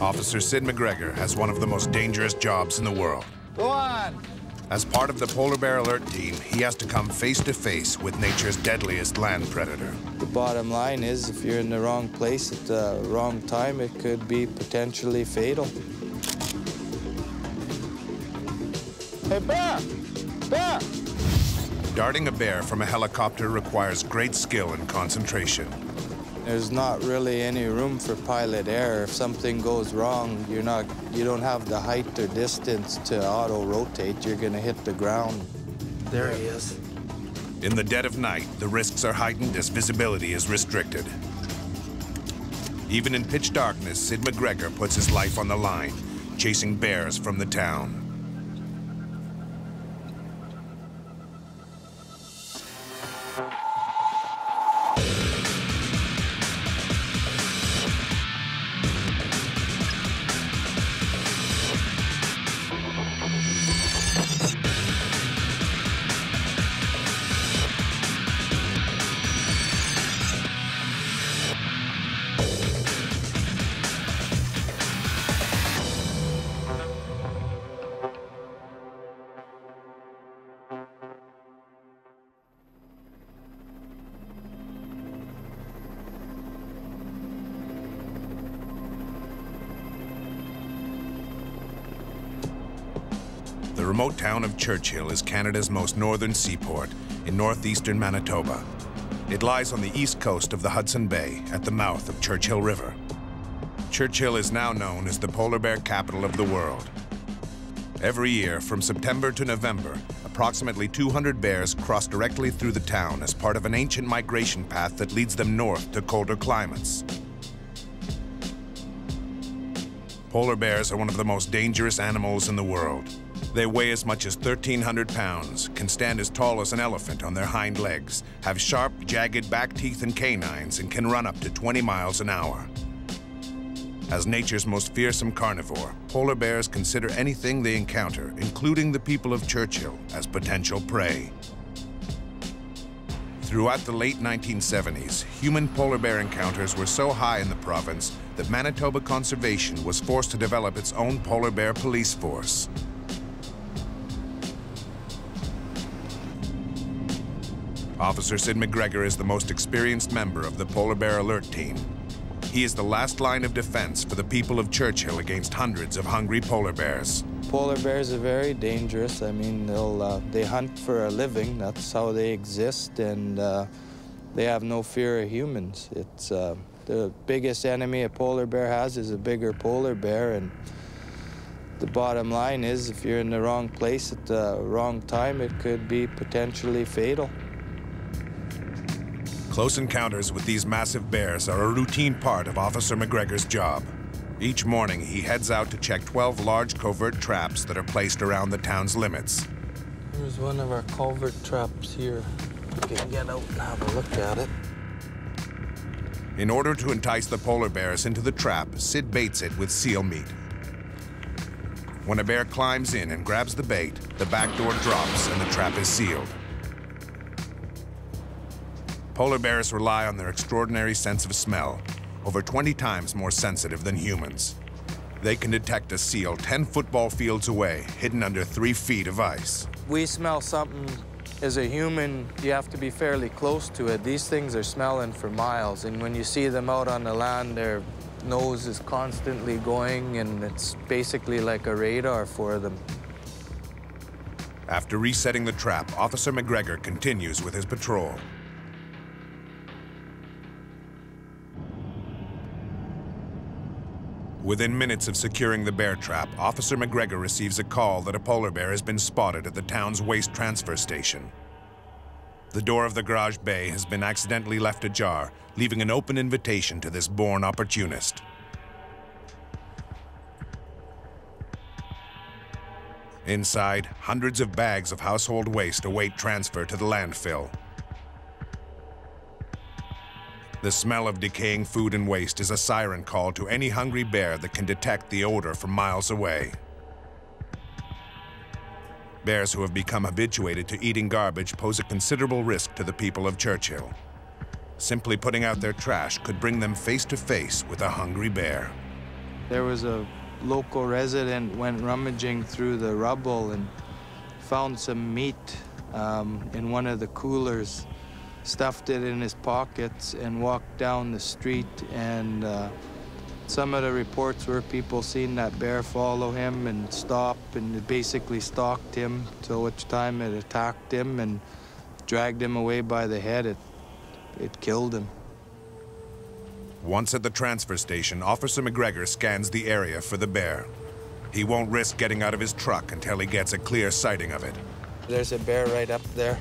Officer Sid McGregor has one of the most dangerous jobs in the world. Go on! As part of the Polar Bear Alert Team, he has to come face to face with nature's deadliest land predator. The bottom line is, if you're in the wrong place at the wrong time, it could be potentially fatal. Hey, bear! Bear! Darting a bear from a helicopter requires great skill and concentration. There's not really any room for pilot error. If something goes wrong, you don't have the height or distance to auto-rotate. You're gonna hit the ground. There he is. In the dead of night, the risks are heightened as visibility is restricted. Even in pitch darkness, Sid McGregor puts his life on the line, chasing bears from the town. The remote town of Churchill is Canada's most northern seaport in northeastern Manitoba. It lies on the east coast of the Hudson Bay at the mouth of Churchill River. Churchill is now known as the polar bear capital of the world. Every year, from September to November, approximately 200 bears cross directly through the town as part of an ancient migration path that leads them north to colder climates. Polar bears are one of the most dangerous animals in the world. They weigh as much as 1,300 pounds, can stand as tall as an elephant on their hind legs, have sharp, jagged back teeth and canines, and can run up to 20 miles an hour. As nature's most fearsome carnivore, polar bears consider anything they encounter, including the people of Churchill, as potential prey. Throughout the late 1970s, human polar bear encounters were so high in the province that Manitoba Conservation was forced to develop its own polar bear police force. Officer Syd McGregor is the most experienced member of the Polar Bear Alert Team. He is the last line of defense for the people of Churchill against hundreds of hungry polar bears. Polar bears are very dangerous. I mean, they hunt for a living. That's how they exist, and they have no fear of humans. It's the biggest enemy a polar bear has is a bigger polar bear, and the bottom line is, if you're in the wrong place at the wrong time, it could be potentially fatal. Close encounters with these massive bears are a routine part of Officer McGregor's job. Each morning, he heads out to check 12 large covert traps that are placed around the town's limits. Here's one of our covert traps here. We can get out and have a look at it. In order to entice the polar bears into the trap, Sid baits it with seal meat. When a bear climbs in and grabs the bait, the back door drops and the trap is sealed. Polar bears rely on their extraordinary sense of smell, over 20 times more sensitive than humans. They can detect a seal 10 football fields away, hidden under 3 feet of ice. We smell something. As a human, you have to be fairly close to it. These things are smelling for miles, and when you see them out on the land, their nose is constantly going, and it's basically like a radar for them. After resetting the trap, Officer McGregor continues with his patrol. Within minutes of securing the bear trap, Officer McGregor receives a call that a polar bear has been spotted at the town's waste transfer station. The door of the garage bay has been accidentally left ajar, leaving an open invitation to this born opportunist. Inside, hundreds of bags of household waste await transfer to the landfill. The smell of decaying food and waste is a siren call to any hungry bear that can detect the odor from miles away. Bears who have become habituated to eating garbage pose a considerable risk to the people of Churchill. Simply putting out their trash could bring them face to face with a hungry bear. There was a local resident went rummaging through the rubble and found some meat in one of the coolers, stuffed it in his pockets, and walked down the street. And some of the reports were people seen that bear follow him and stop, and it basically stalked him, till which time it attacked him and dragged him away by the head. It killed him. Once at the transfer station, Officer McGregor scans the area for the bear. He won't risk getting out of his truck until he gets a clear sighting of it. There's a bear right up there.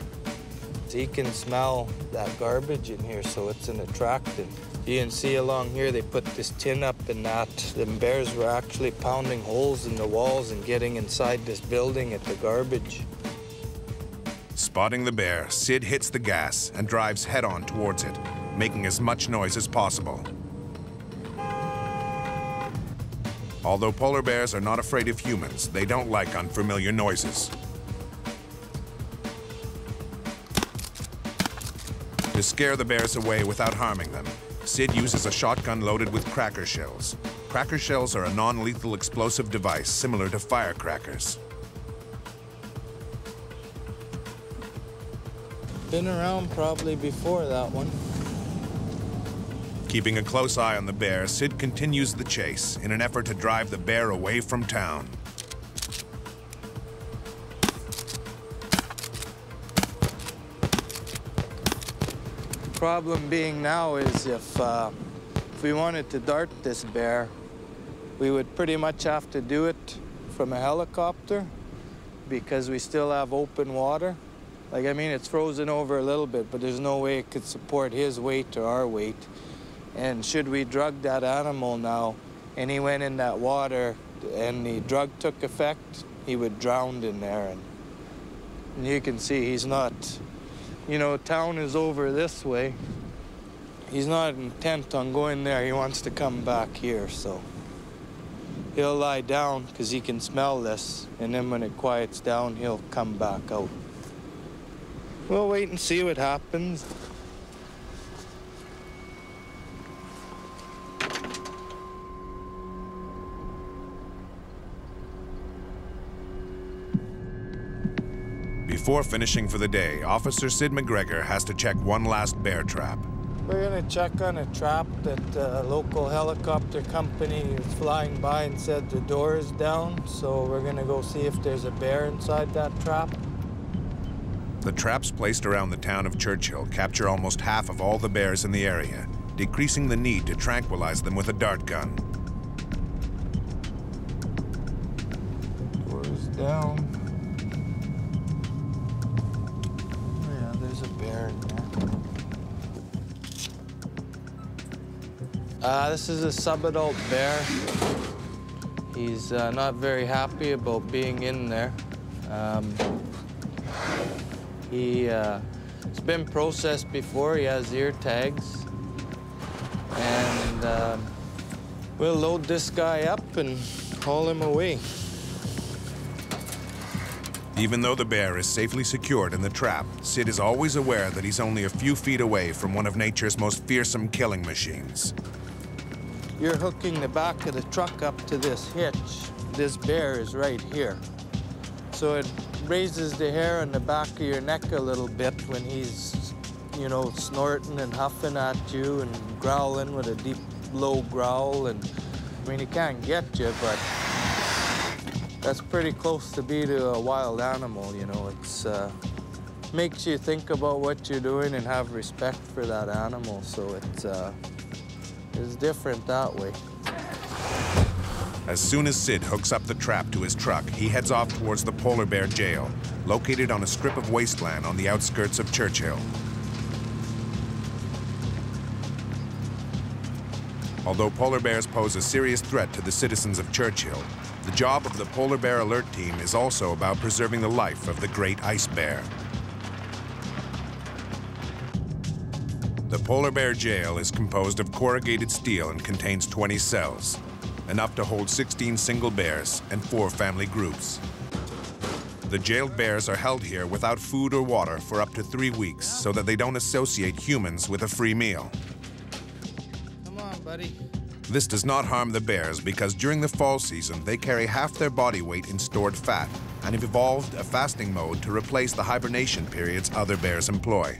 He can smell that garbage in here, so it's an attractant. You can see along here they put this tin up and that. The bears were actually pounding holes in the walls and getting inside this building at the garbage. Spotting the bear, Sid hits the gas and drives head-on towards it, making as much noise as possible. Although polar bears are not afraid of humans, they don't like unfamiliar noises. To scare the bears away without harming them, Sid uses a shotgun loaded with cracker shells. Cracker shells are a non-lethal explosive device similar to firecrackers. Been around probably before that one. Keeping a close eye on the bear, Sid continues the chase in an effort to drive the bear away from town. Problem being now is if we wanted to dart this bear, we would pretty much have to do it from a helicopter because we still have open water. Like, I mean, it's frozen over a little bit, but there's no way it could support his weight or our weight. And should we drug that animal now, and he went in that water, and the drug took effect, he would drown in there. And you can see he's not, you know, town is over this way. He's not intent on going there. He wants to come back here, so he'll lie down because he can smell this, and then when it quiets down, he'll come back out. We'll wait and see what happens. Before finishing for the day, Officer Sid McGregor has to check one last bear trap. We're gonna check on a trap that a local helicopter company is flying by and said the door is down, so we're gonna go see if there's a bear inside that trap. The traps placed around the town of Churchill capture almost half of all the bears in the area, decreasing the need to tranquilize them with a dart gun. Door is down. Yeah, there's a bear in there. This is a subadult bear. He's not very happy about being in there. It's been processed before. He has ear tags. And we'll load this guy up and haul him away. Even though the bear is safely secured in the trap, Sid is always aware that he's only a few feet away from one of nature's most fearsome killing machines. You're hooking the back of the truck up to this hitch. This bear is right here. So it raises the hair on the back of your neck a little bit when he's, you know, snorting and huffing at you and growling with a deep, low growl. And I mean, he can't get you, but that's pretty close to be to a wild animal, you know. It's makes you think about what you're doing and have respect for that animal. So it's different that way. As soon as Sid hooks up the trap to his truck, he heads off towards the polar bear jail, located on a strip of wasteland on the outskirts of Churchill. Although polar bears pose a serious threat to the citizens of Churchill, the job of the Polar Bear Alert Team is also about preserving the life of the great ice bear. The polar bear jail is composed of corrugated steel and contains 20 cells, enough to hold 16 single bears and 4 family groups. The jailed bears are held here without food or water for up to 3 weeks so that they don't associate humans with a free meal. Come on, buddy. This does not harm the bears because during the fall season, they carry half their body weight in stored fat and have evolved a fasting mode to replace the hibernation periods other bears employ.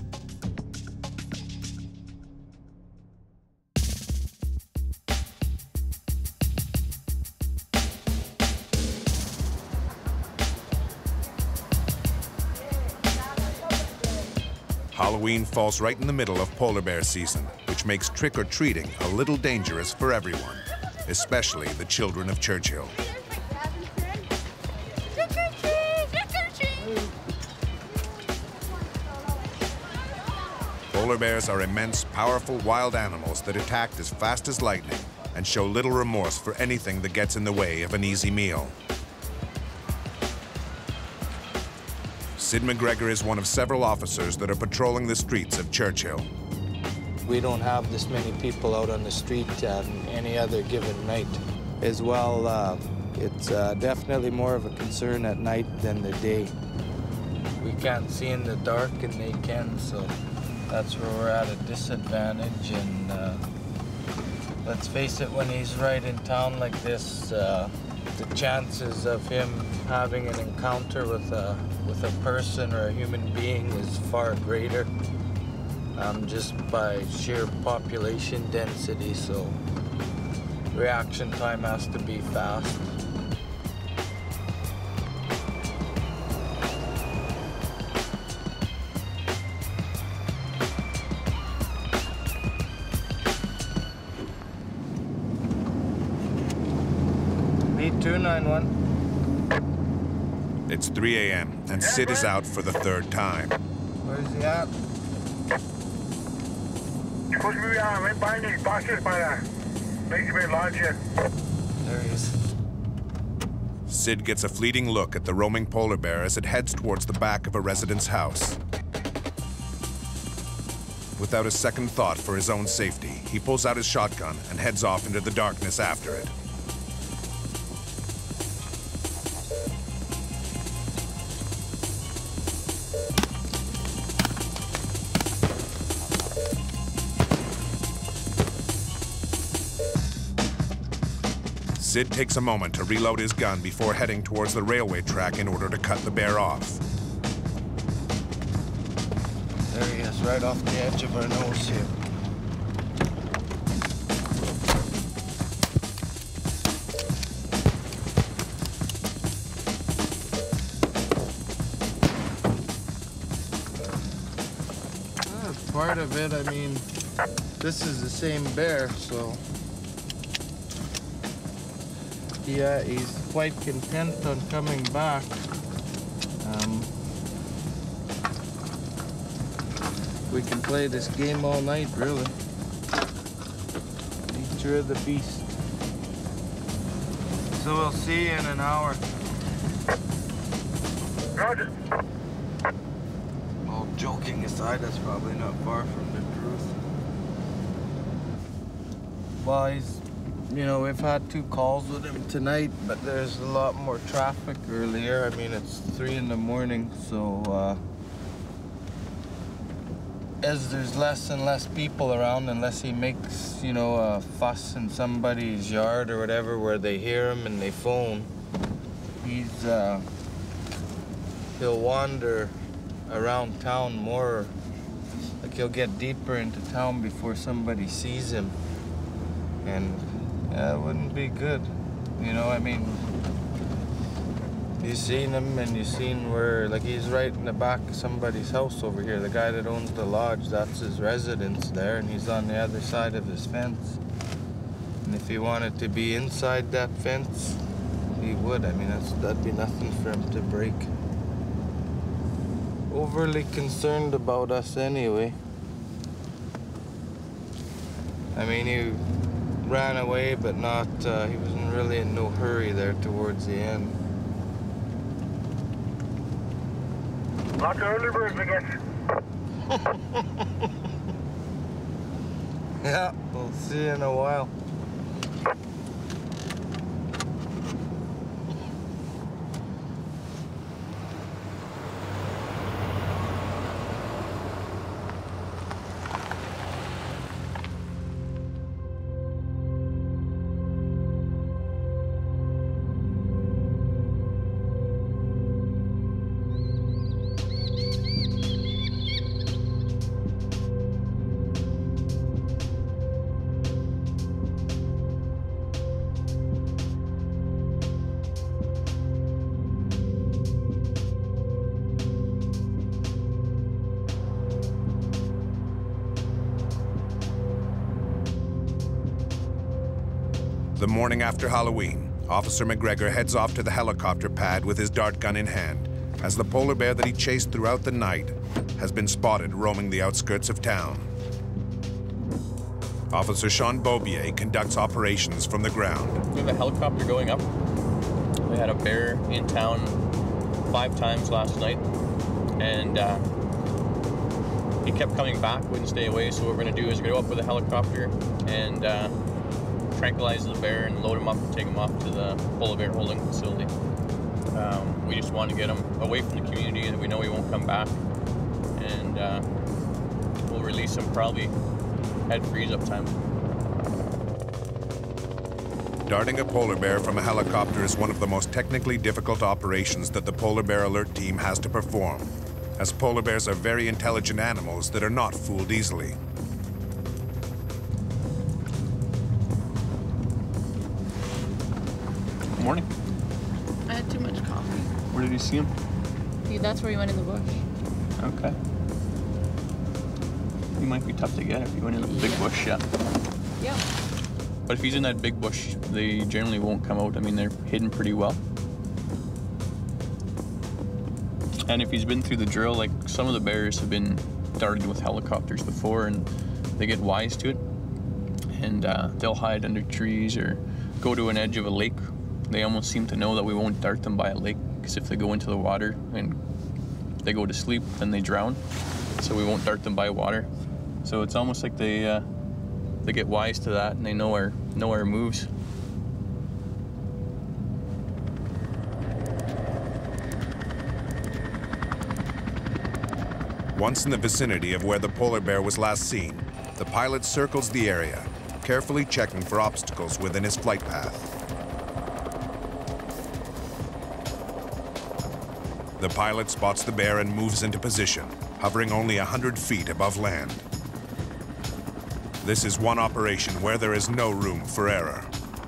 Halloween falls right in the middle of polar bear season, which makes trick-or-treating a little dangerous for everyone, especially the children of Churchill. Polar bears are immense, powerful wild animals that attack as fast as lightning and show little remorse for anything that gets in the way of an easy meal. Sid McGregor is one of several officers that are patrolling the streets of Churchill. We don't have this many people out on the street on any other given night. As well, it's definitely more of a concern at night than the day. We can't see in the dark and they can, so that's where we're at a disadvantage. And let's face it, when he's right in town like this, the chances of him having an encounter with a person or a human being is far greater, just by sheer population density, so reaction time has to be fast. B291. It's 3 a.m. and Sid is out for the third time. Where's he at? Supposed to be right behind these boxes by the Lakeshore Lodge here. There he is. Sid gets a fleeting look at the roaming polar bear as it heads towards the back of a resident's house. Without a second thought for his own safety, he pulls out his shotgun and heads off into the darkness after it. Sid takes a moment to reload his gun before heading towards the railway track in order to cut the bear off. There he is, right off the edge of our nose here. Part of it, I mean, this is the same bear, so yeah, he's quite content on coming back. We can play this game all night, really. Nature of the beast. So we'll see you in an hour. Roger. Well, joking aside, that's probably not far from the truth. Well, he's, you know, we've had 2 calls with him tonight, but there's a lot more traffic earlier. I mean, it's 3 in the morning, so as there's less and less people around, unless he makes, you know, a fuss in somebody's yard or whatever where they hear him and they phone, he'll wander around town more. Like, he'll get deeper into town before somebody sees him. And it wouldn't be good. You know, I mean, you've seen him and you've seen where, like, he's right in the back of somebody's house over here. The guy that owns the lodge, that's his residence there, and he's on the other side of his fence. And if he wanted to be inside that fence, he would. I mean, that'd be nothing for him to break. Overly concerned about us anyway. I mean, he ran away, but not, he wasn't really in no hurry there towards the end. Lots of early birds, I guess. Yeah, we'll see you in a while. The morning after Halloween, Officer McGregor heads off to the helicopter pad with his dart gun in hand, as the polar bear that he chased throughout the night has been spotted roaming the outskirts of town. Officer Sean Beaubier conducts operations from the ground. We have a helicopter going up. We had a bear in town 5 times last night, and he kept coming back, wouldn't stay away. So what we're going to do is go up with a helicopter and tranquilize the bear and load him up and take him off to the polar bear holding facility. We just want to get him away from the community, and we know he won't come back. And we'll release him probably at freeze-up time. Darting a polar bear from a helicopter is one of the most technically difficult operations that the Polar Bear Alert Team has to perform, as polar bears are very intelligent animals that are not fooled easily. Good morning. I had too much coffee. Where did you see him? That's where he went in the bush. Okay. He might be tough to get if he went in the big bush, yeah. Yeah. But if he's in that big bush, they generally won't come out. I mean, they're hidden pretty well. And if he's been through the drill, like some of the bears have been darted with helicopters before, and they get wise to it. And they'll hide under trees or go to an edge of a lake. They almost seem to know that we won't dart them by a lake, because if they go into the water and they go to sleep, then they drown. So we won't dart them by water. So it's almost like they get wise to that, and they know our moves. Once in the vicinity of where the polar bear was last seen, the pilot circles the area, carefully checking for obstacles within his flight path. The pilot spots the bear and moves into position, hovering only 100 feet above land. This is one operation where there is no room for error.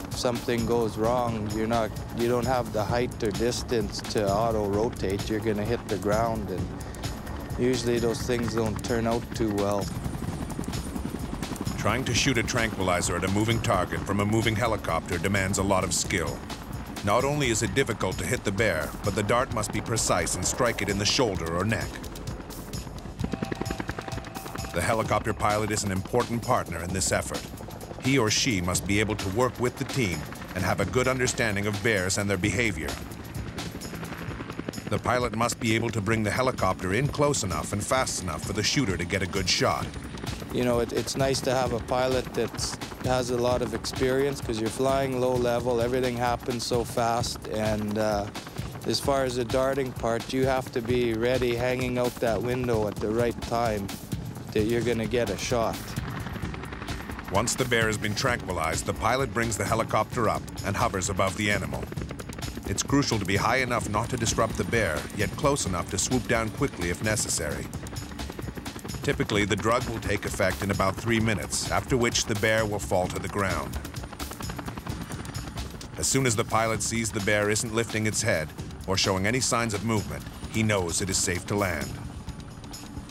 If something goes wrong, you don't have the height or distance to auto-rotate. You're gonna hit the ground, and usually those things don't turn out too well. Trying to shoot a tranquilizer at a moving target from a moving helicopter demands a lot of skill. Not only is it difficult to hit the bear, but the dart must be precise and strike it in the shoulder or neck. The helicopter pilot is an important partner in this effort. He or she must be able to work with the team and have a good understanding of bears and their behavior. The pilot must be able to bring the helicopter in close enough and fast enough for the shooter to get a good shot. You know, it's nice to have a pilot that has a lot of experience, because you're flying low level, everything happens so fast, and as far as the darting part, you have to be ready, hanging out that window at the right time, that you're going to get a shot. Once the bear has been tranquilized, the pilot brings the helicopter up and hovers above the animal. It's crucial to be high enough not to disrupt the bear, yet close enough to swoop down quickly if necessary. Typically, the drug will take effect in about 3 minutes, after which the bear will fall to the ground. As soon as the pilot sees the bear isn't lifting its head or showing any signs of movement, he knows it is safe to land.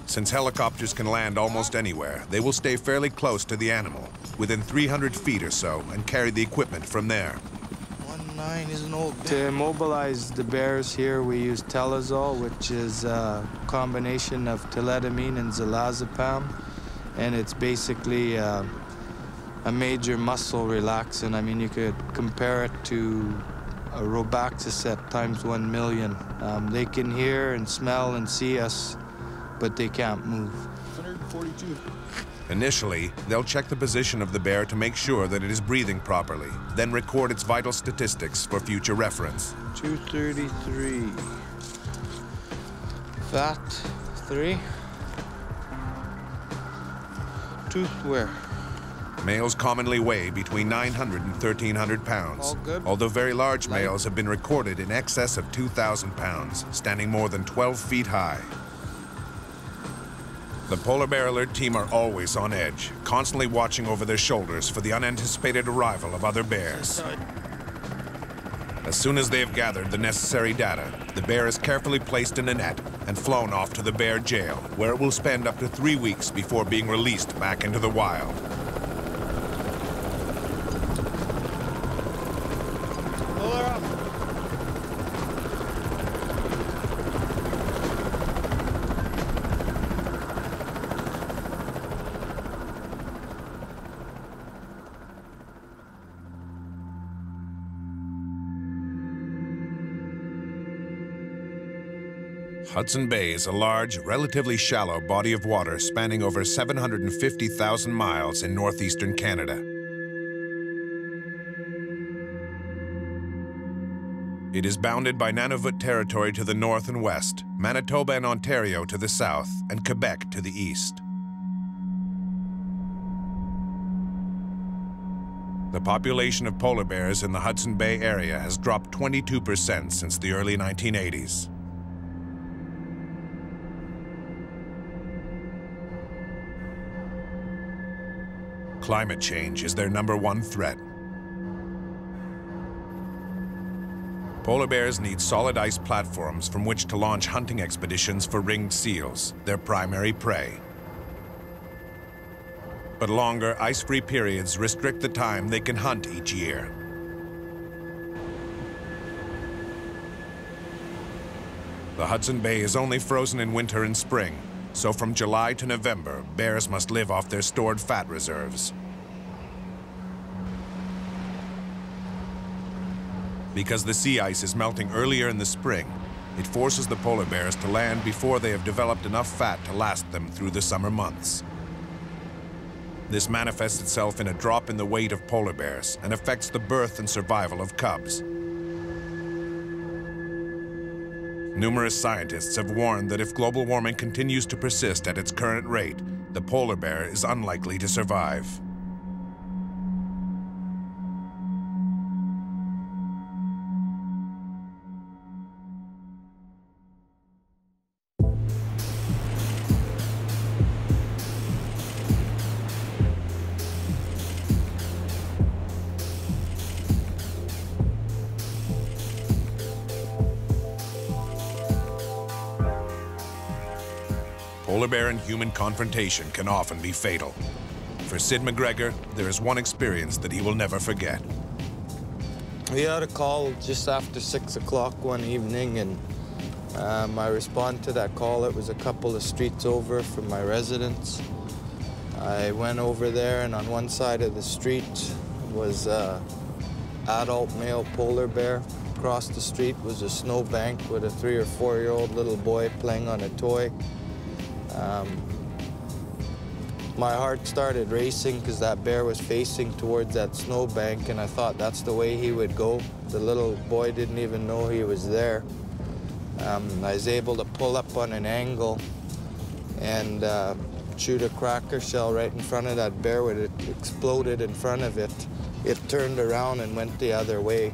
Since helicopters can land almost anywhere, they will stay fairly close to the animal, within 300 feet or so, and carry the equipment from there. 1.9 is an old bear. To immobilize the bears here, we use telazol, which is a combination of tiletamine and zolazepam, and it's basically a major muscle relaxant. I mean, you could compare it to a Robaxacet times 1 million. They can hear and smell and see us, but they can't move. 142. Initially, they'll check the position of the bear to make sure that it is breathing properly, then record its vital statistics for future reference. 233. Fat, 3. Tooth where? Males commonly weigh between 900 and 1,300 pounds, All good. although very large males have been recorded in excess of 2,000 pounds, standing more than 12 feet high. The Polar Bear Alert Team are always on edge, constantly watching over their shoulders for the unanticipated arrival of other bears. As soon as they have gathered the necessary data, the bear is carefully placed in a net and flown off to the bear jail, where it will spend up to 3 weeks before being released back into the wild. Hudson Bay is a large, relatively shallow body of water spanning over 750,000 miles in northeastern Canada. It is bounded by Nunavut territory to the north and west, Manitoba and Ontario to the south, and Quebec to the east. The population of polar bears in the Hudson Bay area has dropped 22% since the early 1980s. Climate change is their #1 threat. Polar bears need solid ice platforms from which to launch hunting expeditions for ringed seals, their primary prey. But longer, ice-free periods restrict the time they can hunt each year. The Hudson Bay is only frozen in winter and spring, so from July to November, bears must live off their stored fat reserves. Because the sea ice is melting earlier in the spring, it forces the polar bears to land before they have developed enough fat to last them through the summer months. This manifests itself in a drop in the weight of polar bears and affects the birth and survival of cubs. Numerous scientists have warned that if global warming continues to persist at its current rate, the polar bear is unlikely to survive. Polar bear and human confrontation can often be fatal. For Sid McGregor, there is one experience that he will never forget. We had a call just after 6 o'clock one evening, and I responded to that call. It was a couple of streets over from my residence. I went over there, and on one side of the street was an adult male polar bear. Across the street was a snowbank with a 3- or 4-year-old little boy playing on a toy. My heart started racing because that bear was facing towards that snowbank, and I thought that's the way he would go. The little boy didn't even know he was there. I was able to pull up on an angle and shoot a cracker shell right in front of that bear. When it exploded in front of it, it turned around and went the other way.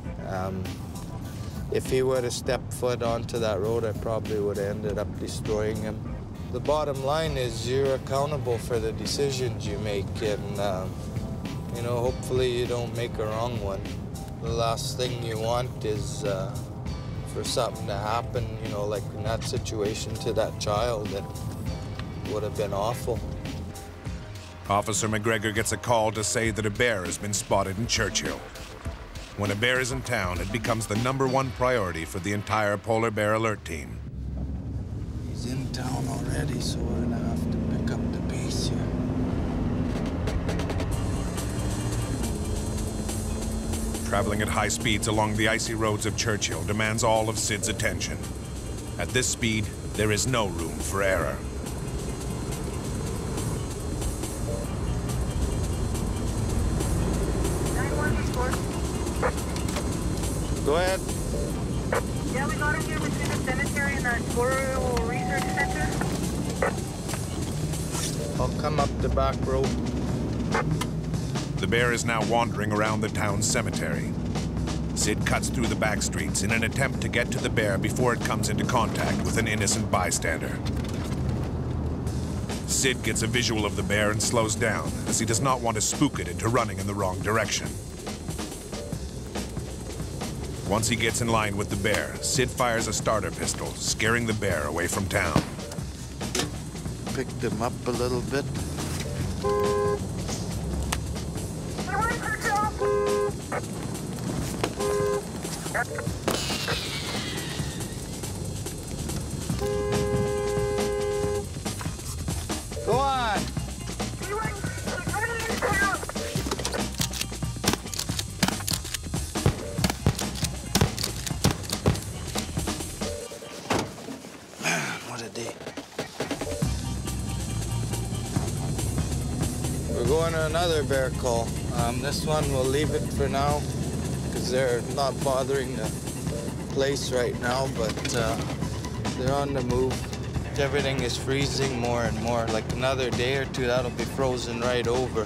If he would have stepped foot onto that road, I probably would have ended up destroying him. The bottom line is you're accountable for the decisions you make, and you know, hopefully you don't make a wrong one. The last thing you want is for something to happen, you know, like in that situation to that child. That would have been awful. Officer McGregor gets a call to say that a bear has been spotted in Churchill. When a bear is in town, it becomes the #1 priority for the entire polar bear alert team. He's in town already, so we're gonna have to pick up the pace here. Traveling at high speeds along the icy roads of Churchill demands all of Sid's attention. At this speed, there is no room for error. Go ahead. Yeah, we got him here between the cemetery and that Coral Research Center. I'll come up the back road. The bear is now wandering around the town's cemetery. Sid cuts through the back streets in an attempt to get to the bear before it comes into contact with an innocent bystander. Sid gets a visual of the bear and slows down, as he does not want to spook it into running in the wrong direction. Once he gets in line with the bear, Sid fires a starter pistol, scaring the bear away from town. Picked him up a little bit. Go on. another bear call. This one we'll leave it for now because they're not bothering the place right now, but they're on the move. Everything is freezing more and more. Like another day or two, that'll be frozen right over.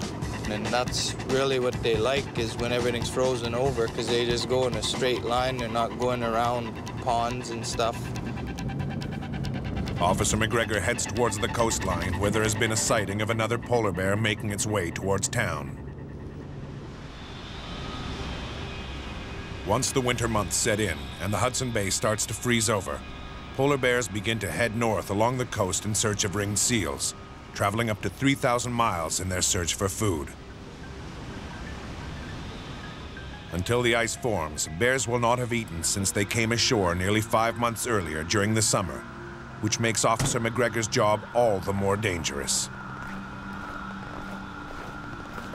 And that's really what they like, is when everything's frozen over, because they just go in a straight line. They're not going around ponds and stuff. Officer McGregor heads towards the coastline, where there has been a sighting of another polar bear making its way towards town. Once the winter months set in and the Hudson Bay starts to freeze over, polar bears begin to head north along the coast in search of ringed seals, traveling up to 3,000 miles in their search for food. Until the ice forms, bears will not have eaten since they came ashore nearly 5 months earlier during the summer, which makes Officer McGregor's job all the more dangerous.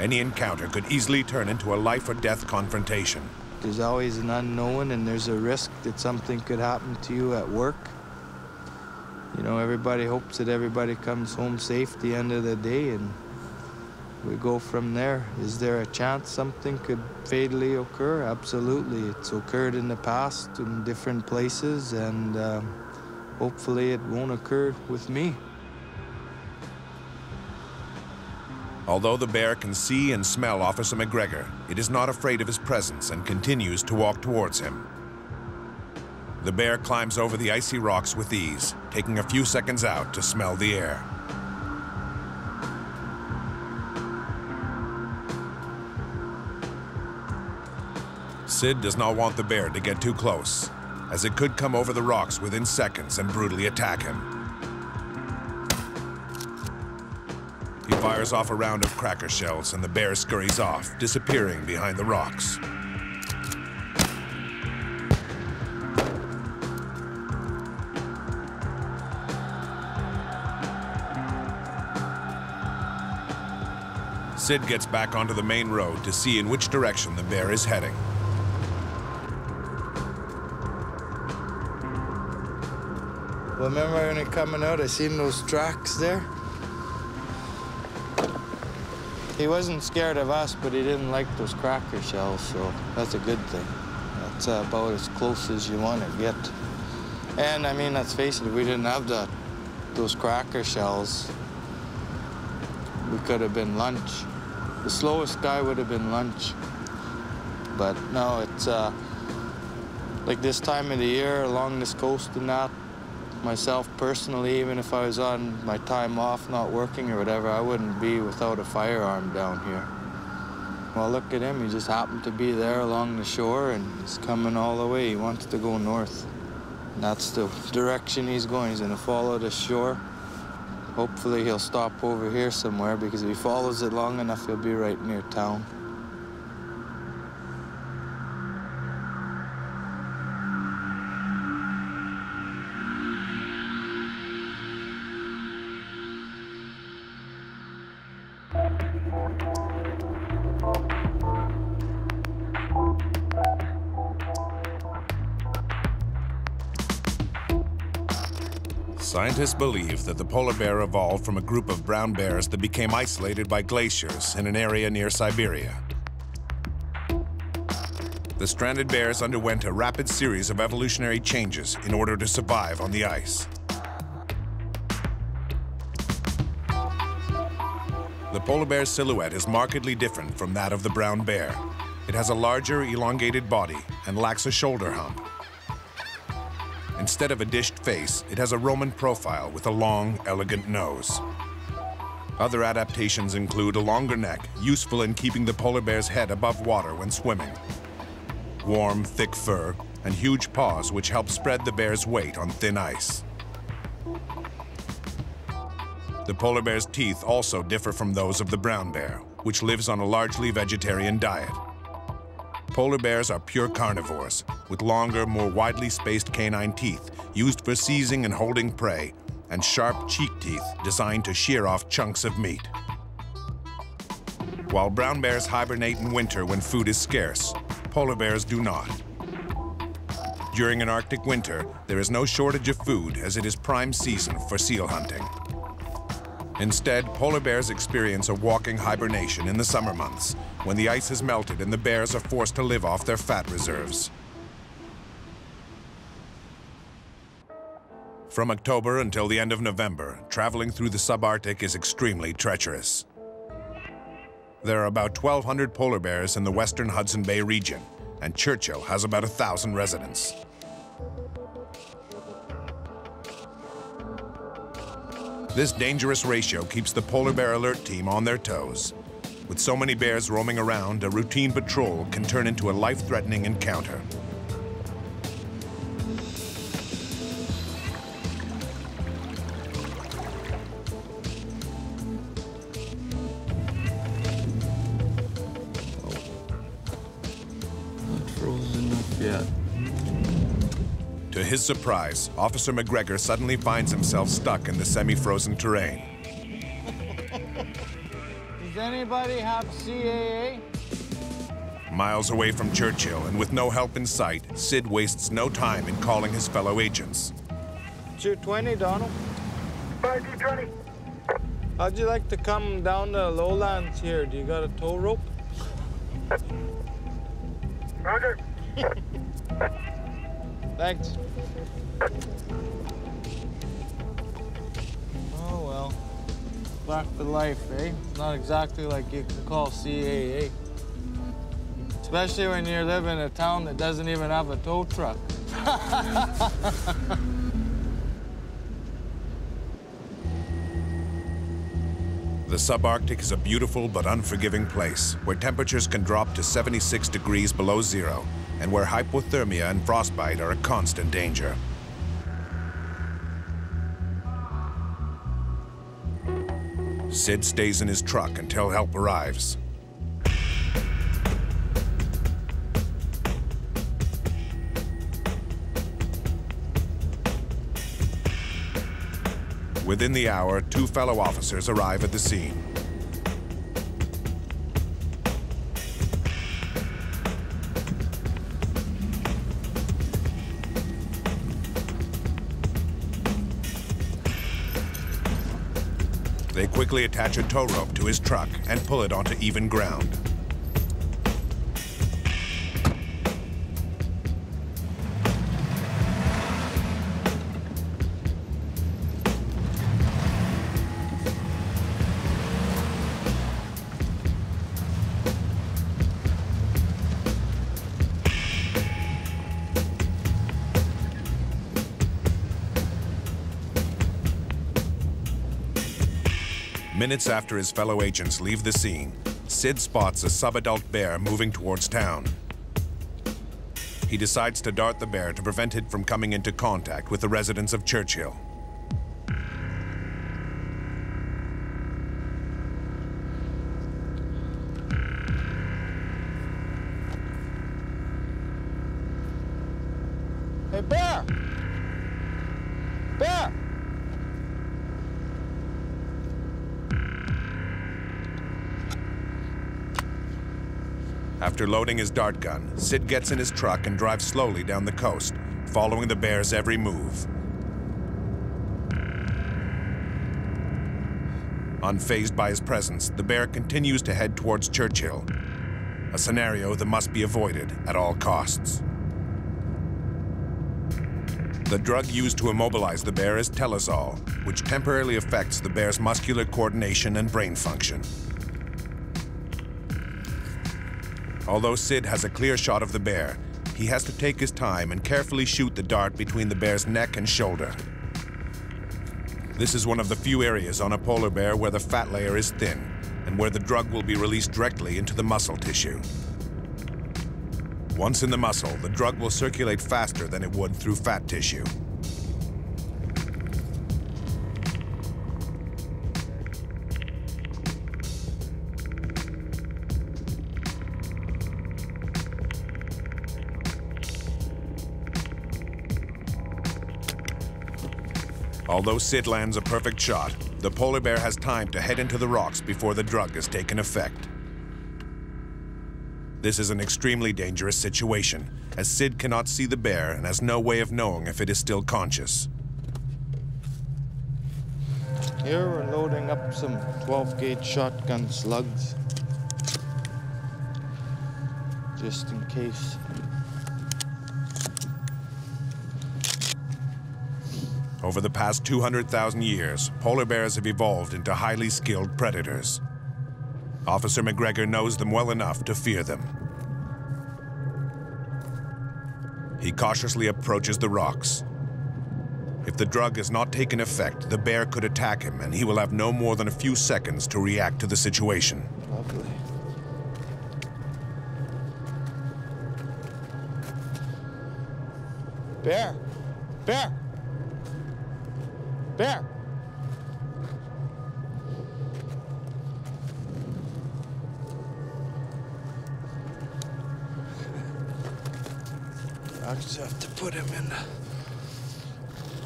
Any encounter could easily turn into a life-or-death confrontation. There's always an unknown, and there's a risk that something could happen to you at work. You know, everybody hopes that everybody comes home safe at the end of the day, and we go from there. Is there a chance something could fatally occur? Absolutely. It's occurred in the past in different places, and hopefully it won't occur with me. Although the bear can see and smell Officer McGregor, it is not afraid of his presence and continues to walk towards him. The bear climbs over the icy rocks with ease, taking a few seconds out to smell the air. Sid does not want the bear to get too close, as it could come over the rocks within seconds and brutally attack him. He fires off a round of cracker shells and the bear scurries off, disappearing behind the rocks. Sid gets back onto the main road to see in which direction the bear is heading. Remember when it coming out, I seen those tracks there? He wasn't scared of us, but he didn't like those cracker shells, so that's a good thing. That's about as close as you want to get. And I mean, let's face it, if we didn't have those cracker shells, we could have been lunch. The slowest guy would have been lunch. But no, it's like this time of the year along this coast and that, myself personally, even if I was on my time off, not working or whatever, I wouldn't be without a firearm down here. Well, look at him. He just happened to be there along the shore, and he's coming all the way. He wants to go north. And that's the direction he's going. He's going to follow the shore. Hopefully he'll stop over here somewhere, because if he follows it long enough, he'll be right near town. Scientists believe that the polar bear evolved from a group of brown bears that became isolated by glaciers in an area near Siberia. The stranded bears underwent a rapid series of evolutionary changes in order to survive on the ice. The polar bear's silhouette is markedly different from that of the brown bear. It has a larger, elongated body and lacks a shoulder hump. Instead of a dished face, it has a Roman profile with a long, elegant nose. Other adaptations include a longer neck, useful in keeping the polar bear's head above water when swimming. Warm, thick fur, and huge paws which help spread the bear's weight on thin ice. The polar bear's teeth also differ from those of the brown bear, which lives on a largely vegetarian diet. Polar bears are pure carnivores, with longer, more widely spaced canine teeth used for seizing and holding prey, and sharp cheek teeth designed to shear off chunks of meat. While brown bears hibernate in winter when food is scarce, polar bears do not. During an Arctic winter, there is no shortage of food, as it is prime season for seal hunting. Instead, polar bears experience a walking hibernation in the summer months, when the ice has melted and the bears are forced to live off their fat reserves. From October until the end of November, traveling through the subarctic is extremely treacherous. There are about 1,200 polar bears in the western Hudson Bay region, and Churchill has about 1,000 residents. This dangerous ratio keeps the Polar Bear Alert Team on their toes. With so many bears roaming around, a routine patrol can turn into a life-threatening encounter. Not frozen enough yet. To his surprise, Officer McGregor suddenly finds himself stuck in the semi-frozen terrain. Does anybody have CAA? Miles away from Churchill and with no help in sight, Sid wastes no time in calling his fellow agents. 220, Donald. 5-220. How'd you like to come down the lowlands here? Do you got a tow rope? Roger. Thanks. Oh well. Back to life, eh? Not exactly like you can call CAA. Especially when you live in a town that doesn't even have a tow truck. The subarctic is a beautiful but unforgiving place where temperatures can drop to 76 degrees below zero and where hypothermia and frostbite are a constant danger. Sid stays in his truck until help arrives. Within the hour, 2 fellow officers arrive at the scene. They quickly attach a tow rope to his truck and pull it onto even ground. Minutes after his fellow agents leave the scene, Sid spots a subadult bear moving towards town. He decides to dart the bear to prevent it from coming into contact with the residents of Churchill. Hey, bear! Bear! After loading his dart gun, Sid gets in his truck and drives slowly down the coast, following the bear's every move. Unfazed by his presence, the bear continues to head towards Churchill, a scenario that must be avoided at all costs. The drug used to immobilize the bear is Telazol, which temporarily affects the bear's muscular coordination and brain function. Although Sid has a clear shot of the bear, he has to take his time and carefully shoot the dart between the bear's neck and shoulder. This is one of the few areas on a polar bear where the fat layer is thin and where the drug will be released directly into the muscle tissue. Once in the muscle, the drug will circulate faster than it would through fat tissue. Although Sid lands a perfect shot, the polar bear has time to head into the rocks before the drug has taken effect. This is an extremely dangerous situation, as Sid cannot see the bear and has no way of knowing if it is still conscious. Here we're loading up some 12-gauge shotgun slugs, just in case. Over the past 200,000 years, polar bears have evolved into highly skilled predators. Officer McGregor knows them well enough to fear them. He cautiously approaches the rocks. If the drug has not taken effect, the bear could attack him, and he will have no more than a few seconds to react to the situation. Lovely. Bear! Bear! Bear! I just have to put him in the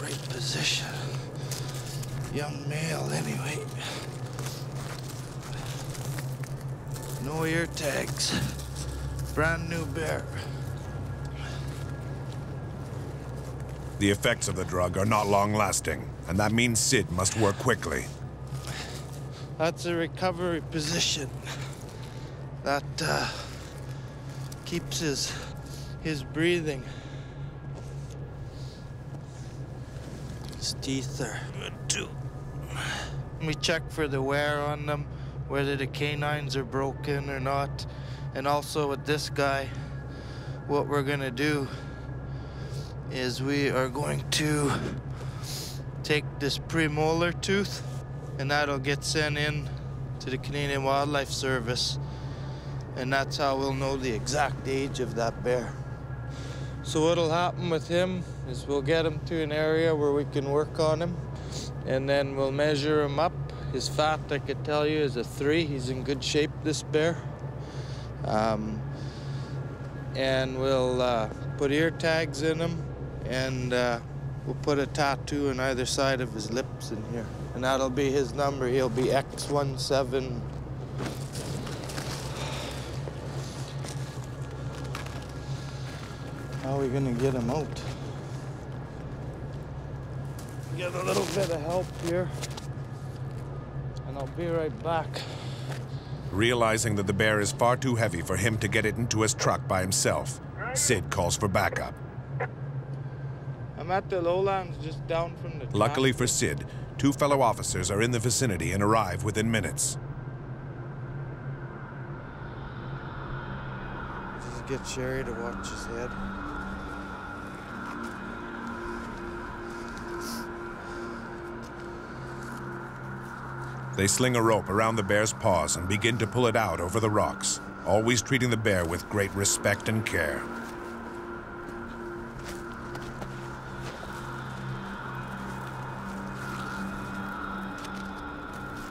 right position. Young male, anyway. No ear tags. Brand new bear. The effects of the drug are not long-lasting, and that means Sid must work quickly. That's a recovery position. That keeps his breathing. His teeth are good too. We check for the wear on them, whether the canines are broken or not. And also with this guy, what we're gonna do is we are going to take this premolar tooth, and that'll get sent in to the Canadian Wildlife Service, and that's how we'll know the exact age of that bear. So what'll happen with him is we'll get him to an area where we can work on him, and then we'll measure him up. His fat, I could tell you, is a 3. He's in good shape, this bear. And we'll put ear tags in him, and we'll put a tattoo on either side of his lips in here. And that'll be his number. He'll be X17. How are we gonna get him out? Get a little bit of help here, and I'll be right back. Realizing that the bear is far too heavy for him to get it into his truck by himself, Sid calls for backup. I'm at the lowlands just down from the Luckily for Sid, 2 fellow officers are in the vicinity and arrive within minutes. Just get Sherry to watch his head. They sling a rope around the bear's paws and begin to pull it out over the rocks, always treating the bear with great respect and care.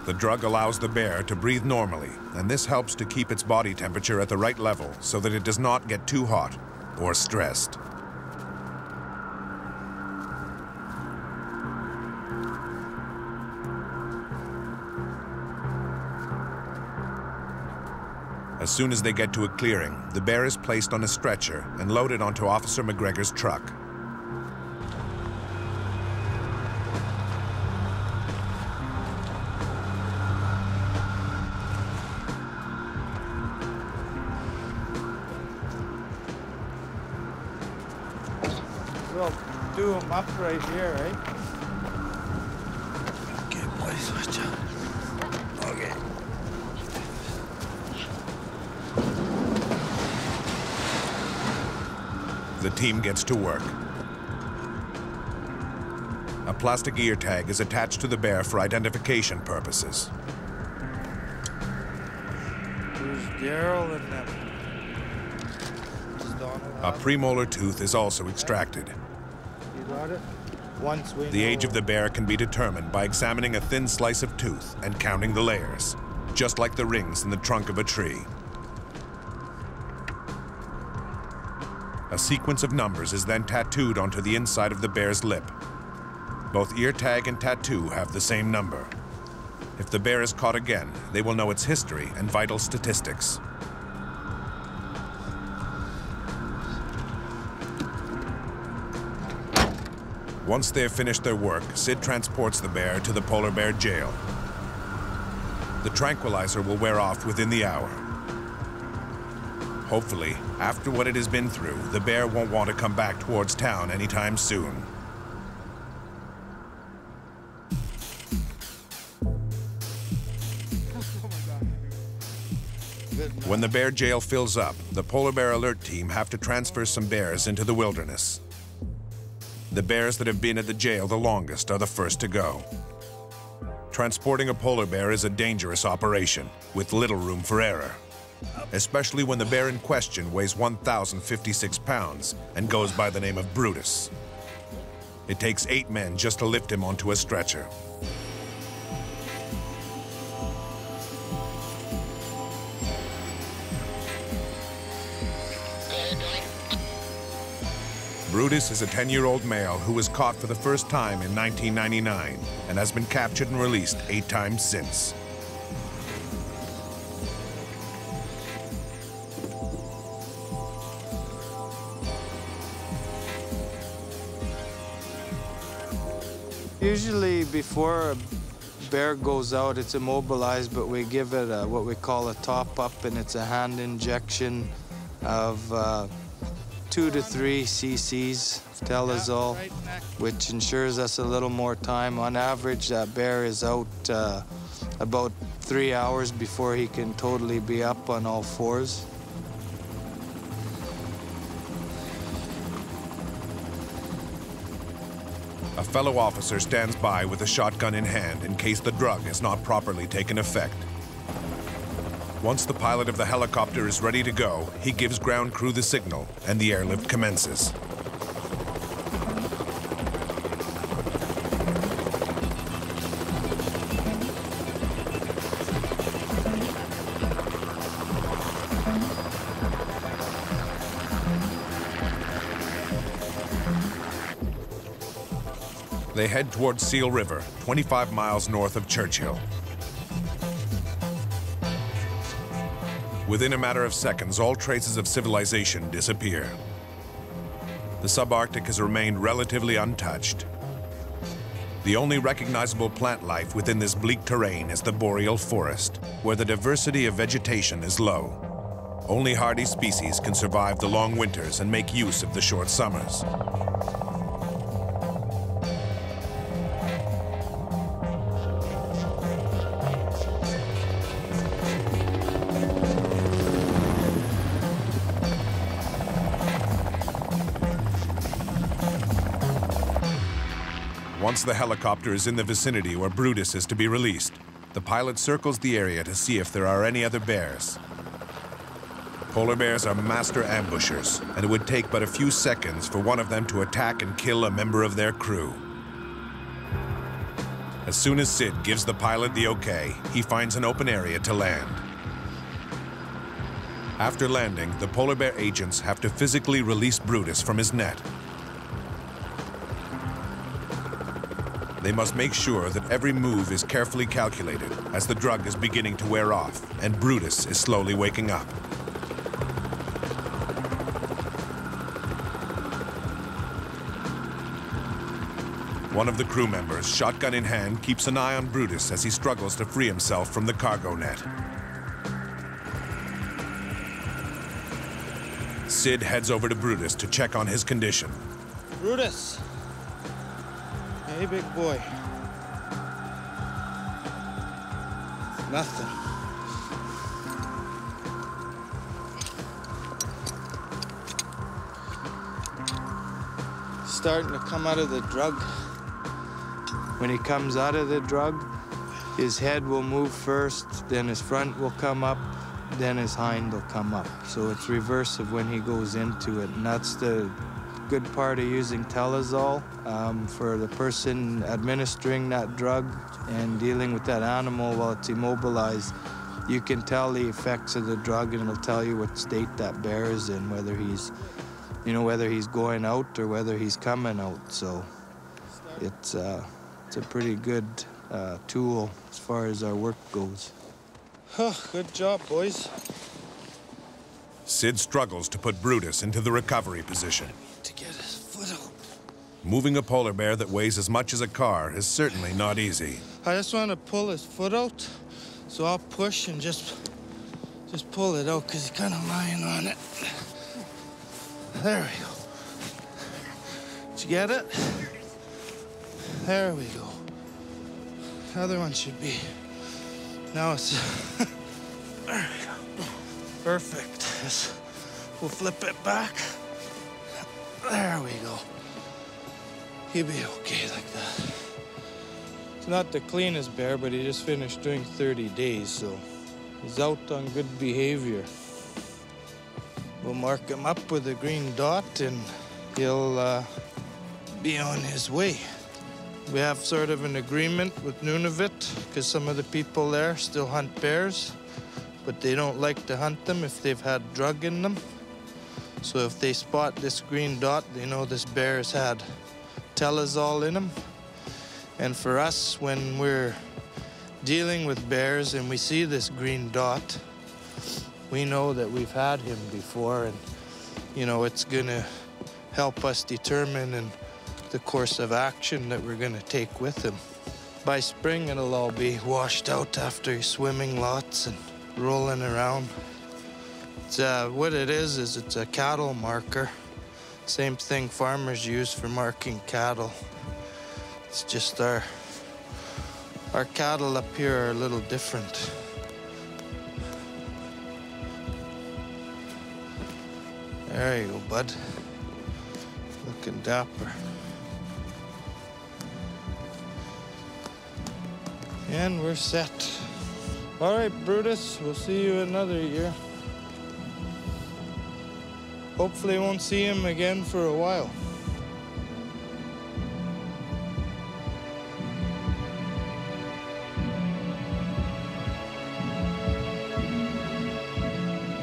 The drug allows the bear to breathe normally, and this helps to keep its body temperature at the right level so that it does not get too hot or stressed. As soon as they get to a clearing, the bear is placed on a stretcher and loaded onto Officer McGregor's truck. We'll do him up right here, right? Okay, boys, watch out. Okay. The team gets to work. A plastic ear tag is attached to the bear for identification purposes. There's Daryl and them. A premolar tooth is also extracted. You got it? Once we The know age of the bear can be determined by examining a thin slice of tooth and counting the layers, just like the rings in the trunk of a tree. A sequence of numbers is then tattooed onto the inside of the bear's lip. Both ear tag and tattoo have the same number. If the bear is caught again, they will know its history and vital statistics. Once they have finished their work, Sid transports the bear to the polar bear jail. The tranquilizer will wear off within the hour. Hopefully, after what it has been through, the bear won't want to come back towards town anytime soon. When the bear jail fills up, the polar bear alert team have to transfer some bears into the wilderness. The bears that have been at the jail the longest are the first to go. Transporting a polar bear is a dangerous operation, with little room for error, especially when the bear in question weighs 1,056 pounds and goes by the name of Brutus. It takes 8 men just to lift him onto a stretcher. Brutus is a 10-year-old male who was caught for the first time in 1999 and has been captured and released 8 times since. Usually before a bear goes out, it's immobilized, but we give it what we call a top-up, and it's a hand injection of 2 to 3 cc's of Telazol, which ensures us a little more time. On average, that bear is out about 3 hours before he can totally be up on all fours. A fellow officer stands by with a shotgun in hand in case the drug has not properly taken effect. Once the pilot of the helicopter is ready to go, he gives ground crew the signal, and the airlift commences. They head towards Seal River, 25 miles north of Churchill. Within a matter of seconds, all traces of civilization disappear. The subarctic has remained relatively untouched. The only recognizable plant life within this bleak terrain is the boreal forest, where the diversity of vegetation is low. Only hardy species can survive the long winters and make use of the short summers. Once the helicopter is in the vicinity where Brutus is to be released, the pilot circles the area to see if there are any other bears. Polar bears are master ambushers, and it would take but a few seconds for one of them to attack and kill a member of their crew. As soon as Sid gives the pilot the okay, he finds an open area to land. After landing, the polar bear agents have to physically release Brutus from his net. They must make sure that every move is carefully calculated as the drug is beginning to wear off and Brutus is slowly waking up. One of the crew members, shotgun in hand, keeps an eye on Brutus as he struggles to free himself from the cargo net. Sid heads over to Brutus to check on his condition. Brutus! Hey, big boy. Nothing. Starting to come out of the drug. When he comes out of the drug, his head will move first, then his front will come up, then his hind will come up. So it's reverse of when he goes into it, and that's the good part of using Telazol for the person administering that drug and dealing with that animal while it's immobilized. You can tell the effects of the drug, and it'll tell you what state that bear is in, whether he's, whether he's going out or whether he's coming out. So it's a pretty good tool as far as our work goes. Good job, boys. Sid struggles to put Brutus into the recovery position. To get his foot out. Moving a polar bear that weighs as much as a car is certainly not easy. I just want to pull his foot out, so I'll push and just pull it out because he's kind of lying on it. There we go. Did you get it? There we go. The other one should be. Now it's. There we go. Perfect. We'll flip it back. There we go. He'll be okay like that. It's not the cleanest bear, but he just finished doing 30 days, so he's out on good behavior. We'll mark him up with a green dot, and he'll be on his way. We have sort of an agreement with Nunavut, because some of the people there still hunt bears, but they don't like to hunt them if they've had drug in them. So if they spot this green dot, they know this bear has had telazol in him. And for us, when we're dealing with bears and we see this green dot, we know that we've had him before, and you know, it's gonna help us determine the course of action that we're gonna take with him. By spring, it'll all be washed out after he's swimming lots and rolling around. It's, what it is it's a cattle marker. Same thing farmers use for marking cattle. It's just our cattle up here are a little different. There you go, bud. Looking dapper. And we're set. All right, Brutus, we'll see you another year. Hopefully won't see him again for a while.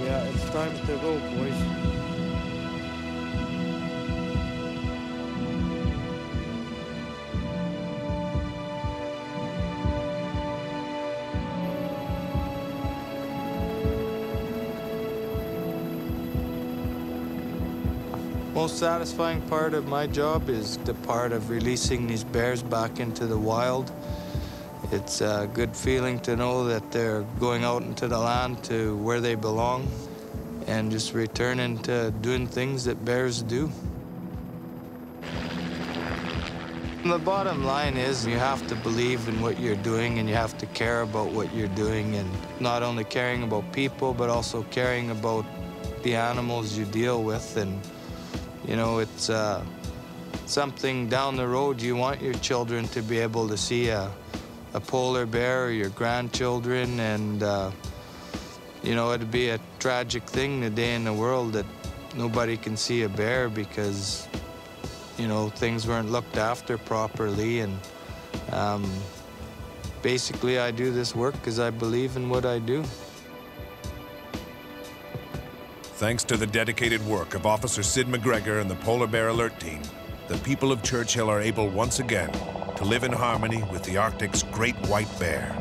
Yeah, it's time to go, boys. Most satisfying part of my job is the part of releasing these bears back into the wild. It's a good feeling to know that they're going out into the land to where they belong and just returning to doing things that bears do. The bottom line is you have to believe in what you're doing, and you have to care about what you're doing, and not only caring about people, but also caring about the animals you deal with. And you know, it's something down the road you want your children to be able to see a polar bear, or your grandchildren, and you know, it'd be a tragic thing the day in the world that nobody can see a bear because, you know, things weren't looked after properly. And basically I do this work because I believe in what I do. Thanks to the dedicated work of Officer Sid McGregor and the Polar Bear Alert Team, the people of Churchill are able once again to live in harmony with the Arctic's great white bear.